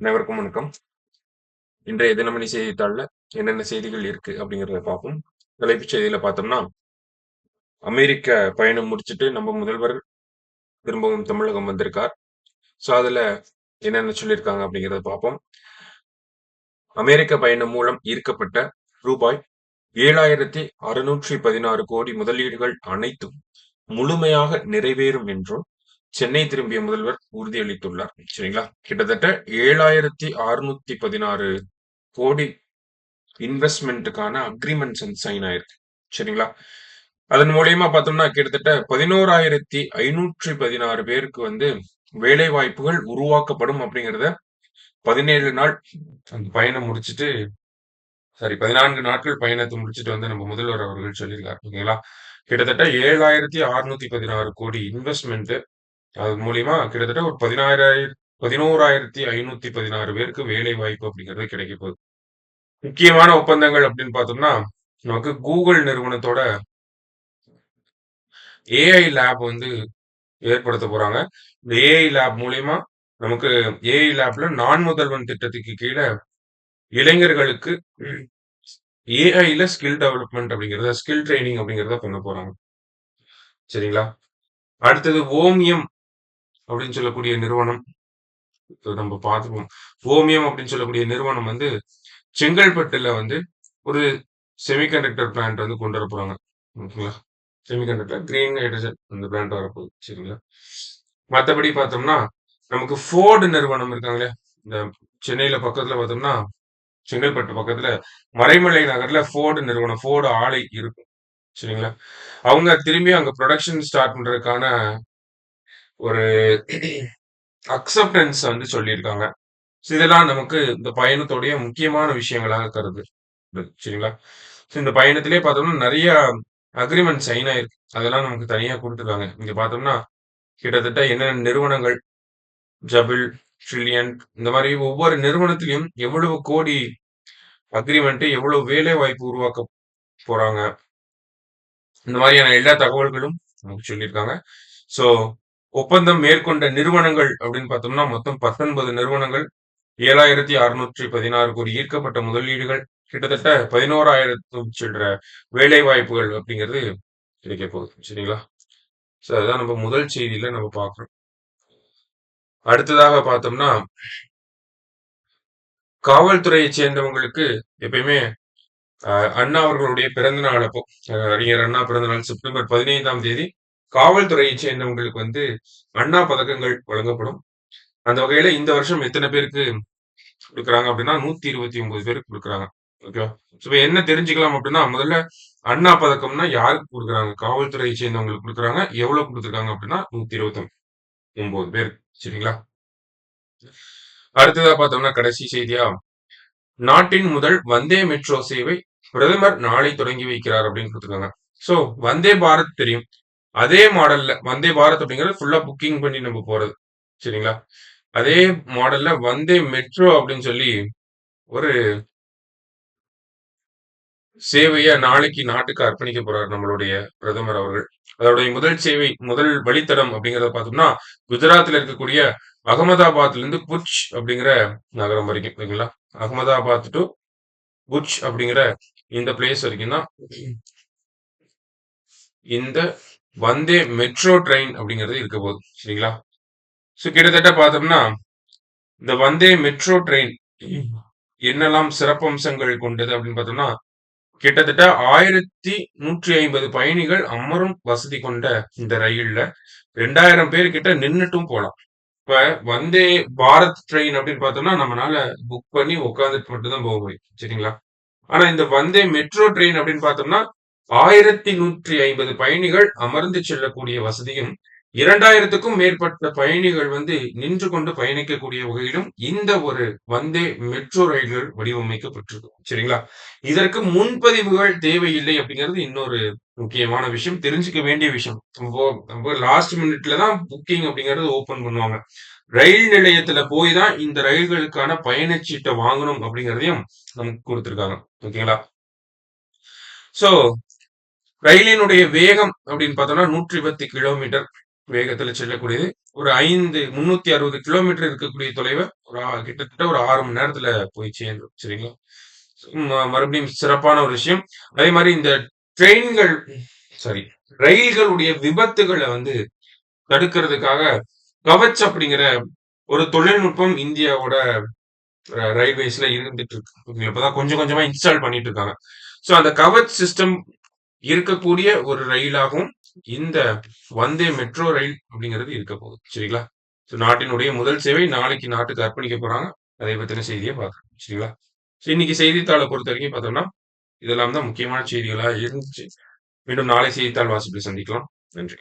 அனைவருக்கும் வணக்கம். இன்றைய தினமணி செய்தித்தாள்ல என்னென்ன செய்திகள் இருக்கு அப்படிங்கிறத பார்ப்போம். தலைப்புச் செய்தியில பார்த்தோம்னா, அமெரிக்க பயணம் முடிச்சுட்டு நம்ம முதல்வர் திரும்பவும் தமிழகம் வந்திருக்கார். ஸோ அதுல என்னென்ன சொல்லியிருக்காங்க அப்படிங்கிறத பார்ப்போம். அமெரிக்க பயணம் மூலம் ஈர்க்கப்பட்ட ரூபாய் 7,616 கோடி முதலீடுகள் அனைத்தும் முழுமையாக நிறைவேறும் என்றும் சென்னை திரும்பிய முதல்வர் உறுதியளித்துள்ளார். சரிங்களா? கிட்டத்தட்ட 7,616 கோடி இன்வெஸ்ட்மெண்ட்டுக்கான அக்ரிமெண்ட்ஸ் வந்து சைன் ஆயிருக்கு. சரிங்களா? அதன் மூலியமா பார்த்தோம்னா கிட்டத்தட்ட 11,516 பேருக்கு வந்து வேலை வாய்ப்புகள் உருவாக்கப்படும் அப்படிங்கிறத 17 நாள் அந்த பயணம் முடிச்சுட்டு 14 நாட்கள் பயணத்தை முடிச்சுட்டு வந்து நம்ம முதல்வர் அவர்கள் சொல்லியிருக்காரு. ஓகேங்களா? கிட்டத்தட்ட 7,616 கோடி இன்வெஸ்ட்மெண்ட் அது மூலியமா கிட்டத்தட்ட ஒரு 11,516 பேருக்கு வேலை வாய்ப்பு அப்படிங்கிறது கிடைக்க போகுது. முக்கியமான ஒப்பந்தங்கள் அப்படின்னு பார்த்தோம்னா நமக்கு கூகுள் நிறுவனத்தோட ஏஐ லேப் வந்து ஏற்படுத்த போறாங்க. இந்த ஏஐ லேப் மூலியமா நமக்கு ஏஐ லேப்ல நான் முதல்வன் திட்டத்துக்கு கீழ இளைஞர்களுக்கு ஏஐல ஸ்கில் டெவலப்மெண்ட் அப்படிங்கிறத ஸ்கில் ட்ரைனிங் அப்படிங்கிறத பண்ண போறாங்க. சரிங்களா? அடுத்தது ஓமியம் அப்படின்னு சொல்லக்கூடிய நிறுவனம் நம்ம பார்த்துப்போம். ஓமியம் அப்படின்னு சொல்லக்கூடிய நிறுவனம் வந்து செங்கல்பட்டுல வந்து ஒரு செமிகண்டக்டர் பிளான்ட் வந்து கொண்டு வர போறாங்க. ஓகேங்களா? செமிகண்டக்டர் கிரீன் ஹைட்ரஜன் அந்த பிளான்ட் வரப்போகுது. சரிங்களா? மத்தபடி பார்த்தோம்னா நமக்கு ஃபோர்டு நிறுவனம் இருக்காங்களே இந்த சென்னையில பக்கத்துல பார்த்தோம்னா செங்கல்பட்டு பக்கத்துல மறைமலை நகர்ல ஃபோர்டு நிறுவனம் ஃபோர்டு ஆலை இருக்கும். சரிங்களா? அவங்க திரும்பி அங்க ப்ரொடக்ஷன் ஸ்டார்ட் பண்றதுக்கான ஒரு அக்செப்டன்ஸ் வந்து சொல்லியிருக்காங்க. இதெல்லாம் நமக்கு இந்த பயணத்துடைய முக்கியமான விஷயங்களாக கருது. சரிங்களா? இந்த பயணத்திலே பார்த்தோம்னா நிறைய அக்ரிமெண்ட் சைன் ஆயிருக்கு. அதெல்லாம் நமக்கு தனியா கொடுத்துருக்காங்க. இங்க பார்த்தோம்னா கிட்டத்தட்ட என்னென்ன நிறுவனங்கள் ஜபிள், ட்ரில்லியன் இந்த மாதிரி ஒவ்வொரு நிறுவனத்திலையும் எவ்வளவு கோடி அக்ரிமெண்ட் எவ்வளவு வேலை வாய்ப்பு உருவாக்க போறாங்க. இந்த மாதிரியான எல்லா தகவல்களும் நமக்கு சொல்லியிருக்காங்க. ஸோ ஒப்பந்தம் மேற்கொண்ட நிறுவனங்கள் அப்படின்னு பார்த்தோம்னா மொத்தம் 19 நிறுவனங்கள் 7,616 கோடி ஈர்க்கப்பட்ட முதலீடுகள் கிட்டத்தட்ட 11,000 சில்லற வேலை வாய்ப்புகள் அப்படிங்கிறது கிடைக்க போகுது. சரிங்களா? ஸோ அதுதான் நம்ம முதல் செய்தியில நம்ம பார்க்குறோம். அடுத்ததாக பார்த்தோம்னா காவல்துறையை சேர்ந்தவங்களுக்கு எப்பயுமே அண்ணா அவர்களுடைய பிறந்த நாள் அப்போ அறிஞர் அண்ணா பிறந்த நாள் செப்டம்பர் 15ஆம் தேதி காவல்துறையை சேர்ந்தவங்களுக்கு வந்து அண்ணா பதக்கங்கள் வழங்கப்படும். அந்த வகையில இந்த வருஷம் எத்தனை பேருக்கு கொடுக்குறாங்க அப்படின்னா 129 பேருக்கு கொடுக்குறாங்க. ஓகேவா? இப்ப என்ன தெரிஞ்சுக்கலாம் அப்படின்னா முதல்ல அண்ணா பதக்கம்னா யாருக்கு கொடுக்குறாங்க? காவல்துறையை சேர்ந்தவங்களுக்கு கொடுக்குறாங்க. எவ்வளவு கொடுத்துருக்காங்க அப்படின்னா 129 பேர். சரிங்களா? அடுத்ததா பார்த்தோம்னா கடைசி செய்தியா நாட்டின் முதல் வந்தே மெட்ரோ சேவை பிரதமர் நாளை தொடங்கி வைக்கிறார் அப்படின்னு கொடுத்துருக்காங்க. சோ வந்தே பாரத் தெரியும். அதே மாடல்ல வந்தே பாரத் அப்படிங்கிறது ஃபுல்லா புக்கிங் பண்ணி நம்ம போறது. சரிங்களா? அதே மாடல்ல வந்தே மெட்ரோ அப்படின்னு சொல்லி ஒரு சேவைய நாளைக்கு நாட்டுக்கு அர்ப்பணிக்க போறார் நம்மளுடைய பிரதமர் அவர்கள். அதோடைய முதல் சேவை முதல் வழித்தடம் அப்படிங்கறத பார்த்தோம்னா குஜராத்ல இருக்கக்கூடிய அகமதாபாத்ல இருந்து புட்ச் அப்படிங்கிற நகரம் வரைக்கும் ஓகேங்களா? அகமதாபாத் டு புட்ச் அப்படிங்கிற இந்த பிளேஸ் வரைக்கும் தான் இந்த வந்தே மெட்ரோ ட்ரெயின் அப்படிங்கிறது இருக்க போகுது. சரிங்களா? சோ கிட்டத்தட்ட பார்த்தோம்னா இந்த வந்தே மெட்ரோ ட்ரெயின் என்னெல்லாம் சிறப்பம்சங்கள் கொண்டது அப்படின்னு பார்த்தோம்னா கிட்டத்தட்ட 1,150 பயணிகள் அமரும் வசதி கொண்ட இந்த ரயில்ல 2,000 பேர் கிட்ட நின்னுட்டும் போலாம். இப்ப வந்தே பாரத் ட்ரெயின் அப்படின்னு பார்த்தோம்னா நம்மளால புக் பண்ணி உட்காந்துட்டு மட்டும் தான் போக முடியும். சரிங்களா? ஆனா இந்த வந்தே மெட்ரோ ட்ரெயின் அப்படின்னு பார்த்தோம்னா 1,150 பயணிகள் அமர்ந்து செல்லக்கூடிய வசதியும் 2,000க்கும் மேற்பட்ட பயணிகள் வந்து நின்று கொண்டு பயணிக்கக்கூடிய வகையிலும் இந்த ஒரு வந்தே மெட்ரோ ரயில்கள் வடிவமைக்கப்பட்டிருக்கு. சரிங்களா? இதற்கு முன்பதிவுகள் தேவையில்லை அப்படிங்கிறது இன்னொரு முக்கியமான விஷயம். தெரிஞ்சுக்க வேண்டிய விஷயம். லாஸ்ட் மினிட்ல தான் புக்கிங் அப்படிங்கிறது ஓபன் பண்ணுவாங்க. ரயில் நிலையத்துல போய் தான் இந்த ரயில்களுக்கான பயணச்சீட்டை வாங்கணும் அப்படிங்கிறதையும் நமக்கு கொடுத்திருக்காங்க. ஓகேங்களா? சோ ரயிலினுடைய வேகம் அப்படின்னு பார்த்தோம்னா 110 கிலோமீட்டர் வேகத்துல செல்லக்கூடியது. ஒரு 360 கிலோமீட்டர் இருக்கக்கூடிய தொலைவ கிட்டத்தட்ட ஒரு 6 மணி நேரத்துல போய் சேர்ந்துரும். சரிங்களா? மறுபடியும் சிறப்பான ஒரு விஷயம். அதே மாரி இந்த ட்ரெயின்கள் சாரி ரயில்களுடைய விபத்துகள வந்து தடுக்கிறதுக்காக கவச் அப்படிங்கிற ஒரு தொழில்நுட்பம் இந்தியாவோட ரயில்வேஸ்ல இருந்துட்டு இருக்கு. இப்பதான் கொஞ்சம் கொஞ்சமா இன்ஸ்டால் பண்ணிட்டு இருக்காங்க. சோ அந்த கவச் சிஸ்டம் இருக்கக்கூடிய ஒரு ரயிலாகவும் இந்த வந்தே மெட்ரோ ரயில் அப்படிங்கிறது இருக்க போகுது. சரிங்களா? சோ நாட்டினுடைய முதல் சேவை நாளைக்கு நாட்டுக்கு அர்ப்பணிக்க போறாங்க. அதை பத்தின செய்திய பார்க்கலாம். சரிங்களா? சோ இன்னைக்கு செய்தித்தாள பொறுத்தவரைக்கும் பார்த்தோம்னா, இதெல்லாம் தான் முக்கியமான செய்திகளா இருந்துச்சு. மீண்டும் நாளை செய்தித்தாள் வாசிப்பில் சந்திக்கலாம். நன்றி.